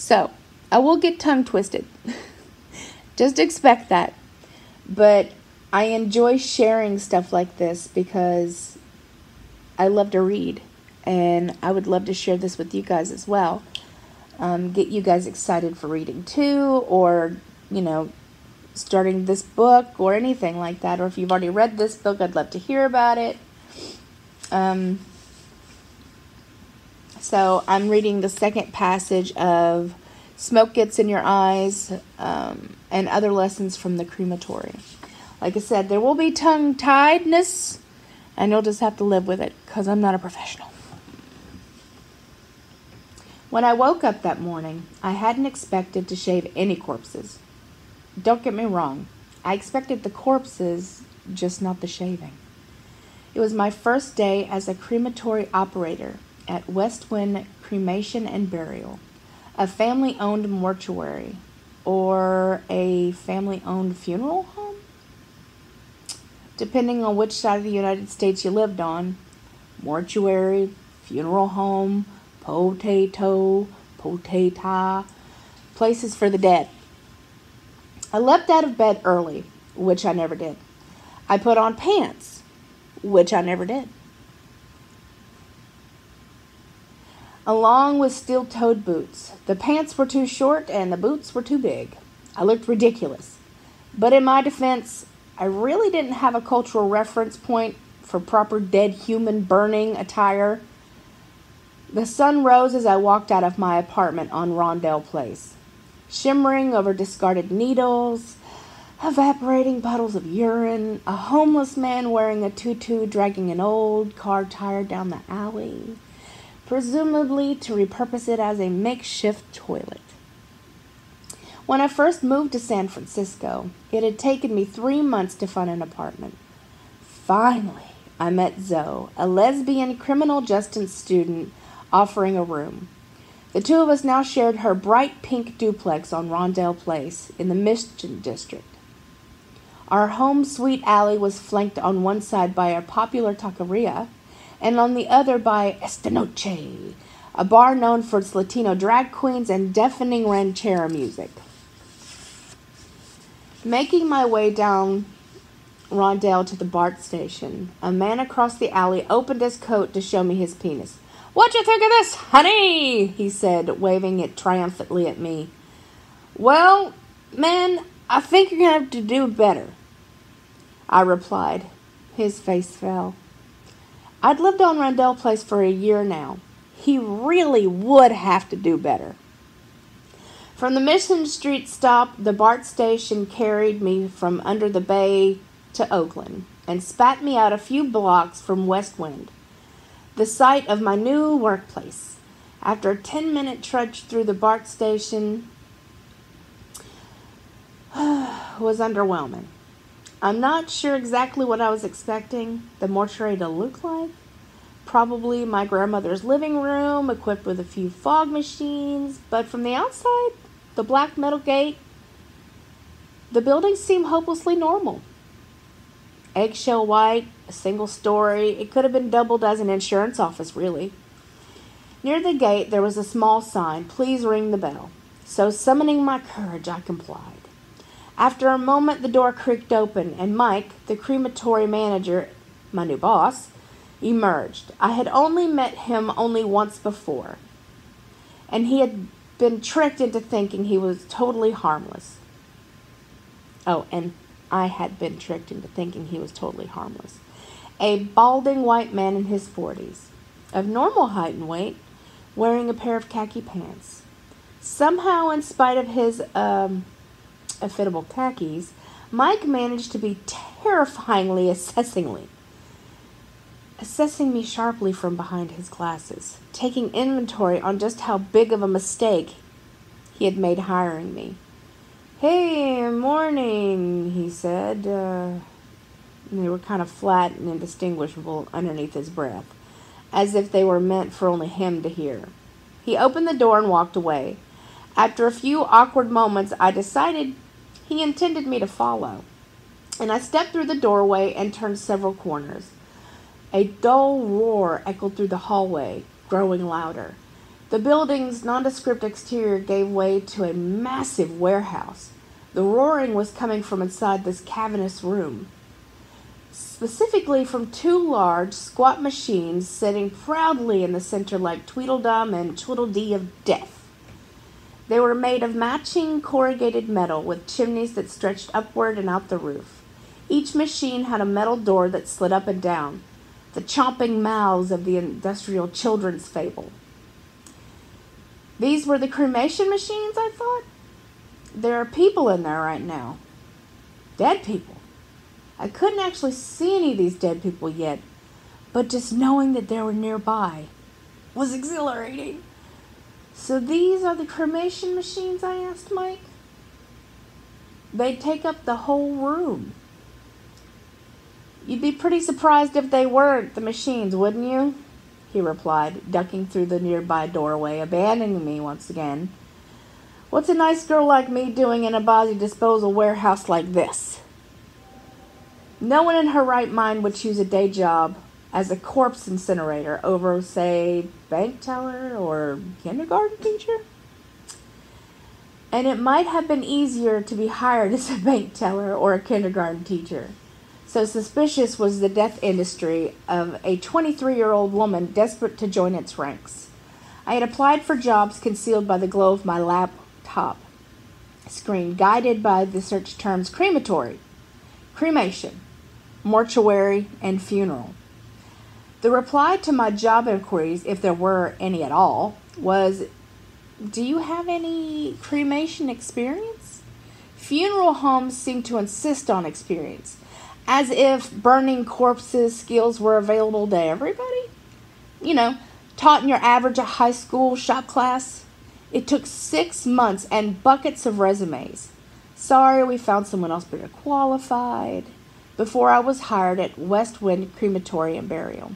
So, I will get tongue twisted. Just expect that. But I enjoy sharing stuff like this because I love to read. And I would love to share this with you guys as well. Get you guys excited for reading too, or, starting this book or anything like that. Or if you've already read this book, I'd love to hear about it. So I'm reading the second passage of Smoke Gets in Your Eyes, and other lessons from the crematory. Like I said, there will be tongue-tiedness, and you'll just have to live with it, because I'm not a professional. When I woke up that morning, I hadn't expected to shave any corpses. Don't get me wrong, I expected the corpses, just not the shaving. It was my first day as a crematory operator at West Wind Cremation and Burial, a family-owned mortuary, or a family-owned funeral home? Depending on which side of the United States you lived on. Mortuary, funeral home, potato, places for the dead. I leapt out of bed early, which I never did. I put on pants, which I never did, along with steel-toed boots. The pants were too short and the boots were too big. I looked ridiculous. But in my defense, I really didn't have a cultural reference point for proper dead human burning attire. The sun rose as I walked out of my apartment on Rondell Place, shimmering over discarded needles, evaporating puddles of urine, a homeless man wearing a tutu dragging an old car tire down the alley, presumably to repurpose it as a makeshift toilet. When I first moved to San Francisco, it had taken me 3 months to find an apartment. Finally, I met Zoe, a lesbian criminal justice student offering a room. The two of us now shared her bright pink duplex on Rondell Place in the Mission District. Our home suite alley was flanked on one side by a popular taqueria, and on the other by Esta Noche, a bar known for its Latino drag queens and deafening ranchera music. Making my way down Rondell to the BART station, a man across the alley opened his coat to show me his penis. "What'd you think of this, honey?" he said, waving it triumphantly at me. "Well, man, I think you're going to have to do better," I replied. His face fell. I'd lived on Rondell Place for a year now. He really would have to do better. From the Mission Street stop, the BART station carried me from under the bay to Oakland and spat me out a few blocks from West Wind, the site of my new workplace. After a 10-minute trudge through the BART station was underwhelming. I'm not sure exactly what I was expecting the mortuary to look like. Probably my grandmother's living room, equipped with a few fog machines, but from the outside, the black metal gate, the building seemed hopelessly normal. Eggshell white, a single story, it could have been doubled as an insurance office, really. Near the gate, there was a small sign, "Please ring the bell." So summoning my courage, I complied. After a moment, the door creaked open, and Mike, the crematory manager, my new boss, emerged. I had only met him once before, and he had been tricked into thinking he was totally harmless. Oh, and I had been tricked into thinking he was totally harmless. A balding white man in his 40s, of normal height and weight, wearing a pair of khaki pants. Somehow, in spite of his affable khakis, Mike managed to be terrifyingly assessing me sharply from behind his glasses, taking inventory on just how big of a mistake he had made hiring me. "Hey, morning," he said. They were kind of flat and indistinguishable underneath his breath, as if they were meant for only him to hear. He opened the door and walked away. After a few awkward moments, I decided he intended me to follow, and I stepped through the doorway and turned several corners. A dull roar echoed through the hallway, growing louder. The building's nondescript exterior gave way to a massive warehouse. The roaring was coming from inside this cavernous room, specifically from two large, squat machines sitting proudly in the center like Tweedledum and Tweedledee of Death. They were made of matching corrugated metal with chimneys that stretched upward and out the roof. Each machine had a metal door that slid up and down, the chomping mouths of the industrial children's fable. These were the cremation machines, I thought. There are people in there right now. Dead people. I couldn't actually see any of these dead people yet, but just knowing that they were nearby was exhilarating. So these are the cremation machines, I asked Mike. They'd take up the whole room. You'd be pretty surprised if they weren't the machines, wouldn't you? He replied, ducking through the nearby doorway, abandoning me once again. What's a nice girl like me doing in a body disposal warehouse like this? No one in her right mind would choose a day job as a corpse incinerator over, say, bank teller or kindergarten teacher. And it might have been easier to be hired as a bank teller or a kindergarten teacher. So suspicious was the death industry of a 23-year-old woman desperate to join its ranks. I had applied for jobs concealed by the glow of my laptop screen, guided by the search terms crematory, cremation, mortuary, and funeral. The reply to my job inquiries, if there were any at all, was, "Do you have any cremation experience?" Funeral homes seemed to insist on experience, as if burning corpses skills were available to everybody. You know, taught in your average high school shop class. It took 6 months and buckets of resumes. Sorry, we found someone else better qualified. Before I was hired at West Wind Crematory and Burial.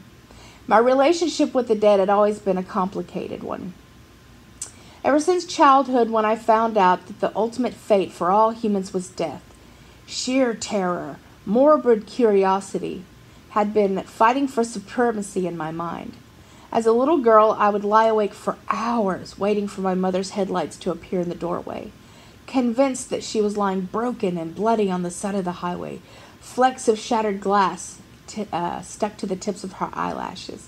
My relationship with the dead had always been a complicated one. Ever since childhood, when I found out that the ultimate fate for all humans was death, sheer terror, morbid curiosity had been fighting for supremacy in my mind. As a little girl, I would lie awake for hours waiting for my mother's headlights to appear in the doorway, convinced that she was lying broken and bloody on the side of the highway, flecks of shattered glass stuck to the tips of her eyelashes.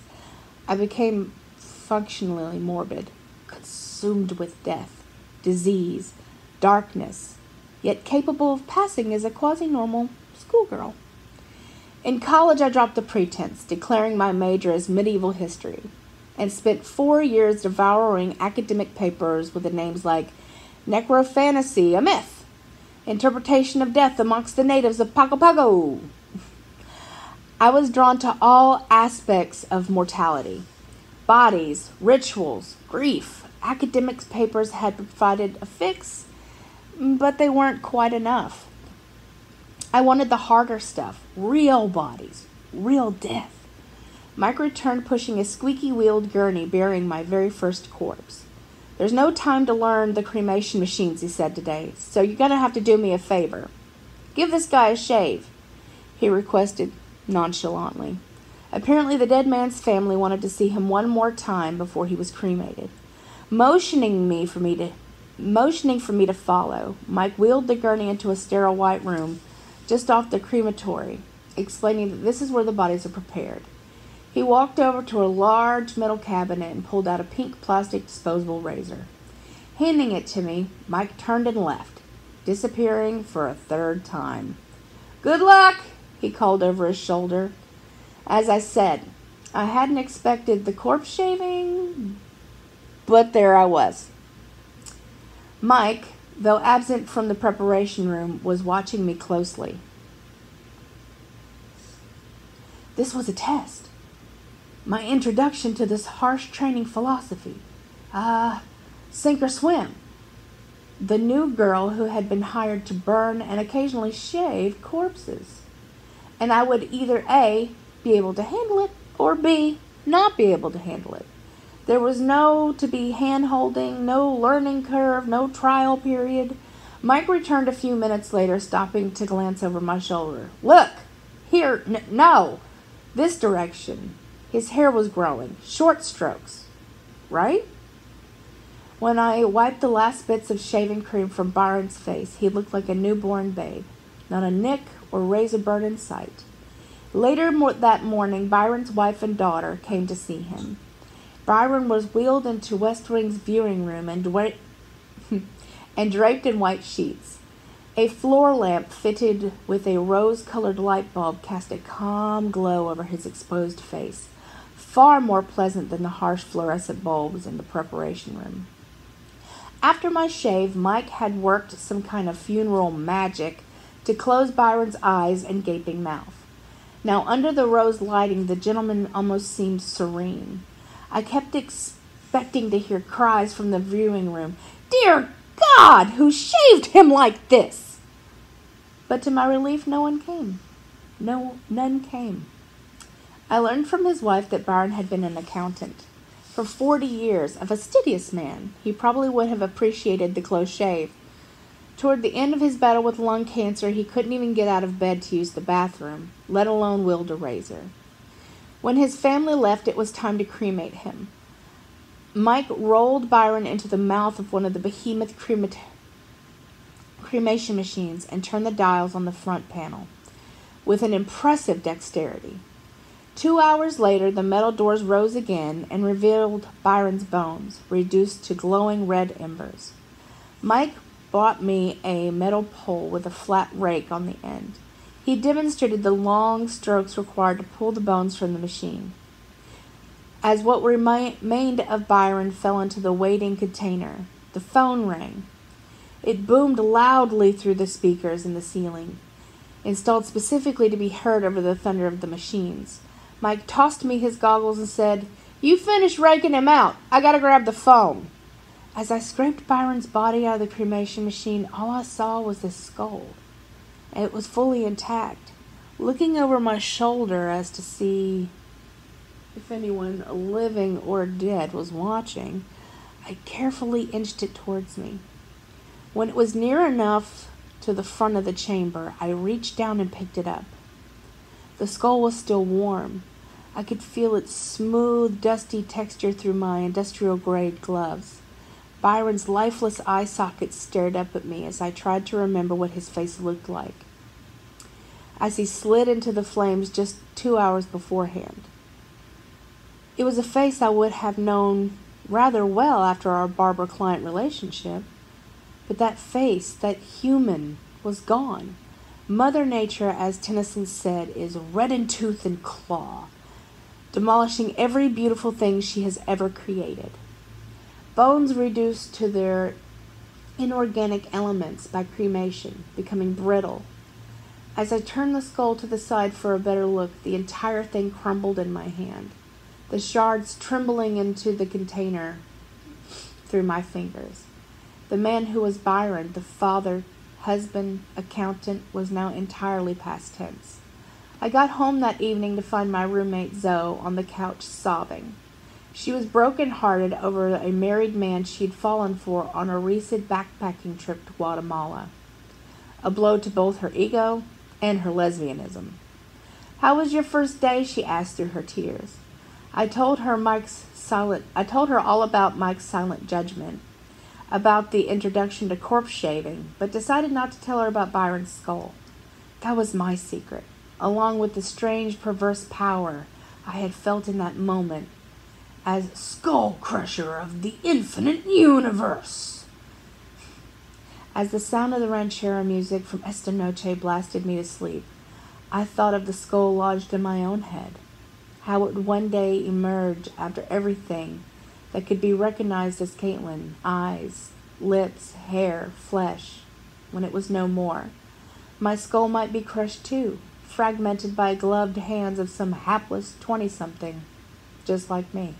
I became functionally morbid, consumed with death, disease, darkness, yet capable of passing as a quasi-normal schoolgirl. In college, I dropped the pretense, declaring my major as medieval history, and spent 4 years devouring academic papers with the names like Necrophantasy, a Myth, Interpretation of Death Amongst the Natives of Pago Pago. I was drawn to all aspects of mortality. Bodies, rituals, grief. Academics' papers had provided a fix, but they weren't quite enough. I wanted the harder stuff, real bodies, real death. Mike returned pushing a squeaky-wheeled gurney bearing my very first corpse. There's no time to learn the cremation machines, he said today, so you're going to have to do me a favor. Give this guy a shave, he requested nonchalantly. Apparently the dead man's family wanted to see him one more time before he was cremated. Motioning for me to follow, Mike wheeled the gurney into a sterile white room just off the crematory, explaining that this is where the bodies are prepared. He walked over to a large metal cabinet and pulled out a pink plastic disposable razor. Handing it to me, Mike turned and left, disappearing for a third time. "Good luck," he called over his shoulder. As I said, I hadn't expected the corpse shaving, but there I was. Mike, though absent from the preparation room, was watching me closely. This was a test. My introduction to this harsh training philosophy. Sink or swim. The new girl who had been hired to burn and occasionally shave corpses. And I would either A, be able to handle it, or B, not be able to handle it. There was no to be hand-holding, no learning curve, no trial period. Mike returned a few minutes later, stopping to glance over my shoulder. "Look! Here! No! This direction." His hair was growing. Short strokes. Right? When I wiped the last bits of shaving cream from Byron's face, he looked like a newborn babe. Not a nick or razor burn in sight. Later that morning, Byron's wife and daughter came to see him. Byron was wheeled into West Wing's viewing room and draped in white sheets. A floor lamp fitted with a rose-colored light bulb cast a calm glow over his exposed face, far more pleasant than the harsh fluorescent bulbs in the preparation room. After my shave, Mike had worked some kind of funeral magic to close Byron's eyes and gaping mouth. Now, under the rose lighting, the gentleman almost seemed serene. I kept expecting to hear cries from the viewing room, "Dear God, who shaved him like this?" But to my relief, none came. I learned from his wife that Byron had been an accountant. For 40 years, a fastidious man, he probably would have appreciated the close shave. Toward the end of his battle with lung cancer, he couldn't even get out of bed to use the bathroom, let alone wield a razor. When his family left, it was time to cremate him. Mike rolled Byron into the mouth of one of the behemoth cremation machines and turned the dials on the front panel with an impressive dexterity. 2 hours later, the metal doors rose again and revealed Byron's bones, reduced to glowing red embers. Mike brought me a metal pole with a flat rake on the end. He demonstrated the long strokes required to pull the bones from the machine. As what remained of Byron fell into the waiting container, the phone rang. It boomed loudly through the speakers in the ceiling, installed specifically to be heard over the thunder of the machines. Mike tossed me his goggles and said, "You finish raking him out. I gotta grab the phone." As I scraped Byron's body out of the cremation machine, all I saw was the skull. It was fully intact. Looking over my shoulder as to see if anyone living or dead was watching, I carefully inched it towards me. When it was near enough to the front of the chamber, I reached down and picked it up. The skull was still warm. I could feel its smooth, dusty texture through my industrial-grade gloves. Byron's lifeless eye sockets stared up at me as I tried to remember what his face looked like as he slid into the flames just 2 hours beforehand. It was a face I would have known rather well after our barber-client relationship, but that face, that human, was gone. Mother Nature, as Tennyson said, is red in tooth and claw, demolishing every beautiful thing she has ever created. Bones reduced to their inorganic elements by cremation, becoming brittle. As I turned the skull to the side for a better look, the entire thing crumbled in my hand, the shards trembling into the container through my fingers. The man who was Byron, the father, husband, accountant, was now entirely past tense. I got home that evening to find my roommate Zoe on the couch sobbing. She was broken-hearted over a married man she'd fallen for on a recent backpacking trip to Guatemala. A blow to both her ego and her lesbianism. "How was your first day?" she asked through her tears. I told her all about Mike's silent judgment, about the introduction to corpse shaving, but decided not to tell her about Byron's skull. That was my secret, along with the strange, perverse power I had felt in that moment as skull crusher of the infinite universe. As the sound of the ranchero music from Esta Noche blasted me to sleep, I thought of the skull lodged in my own head, how it would one day emerge after everything that could be recognized as Caitlin, eyes, lips, hair, flesh, when it was no more. My skull might be crushed too, fragmented by gloved hands of some hapless 20-something, just like me.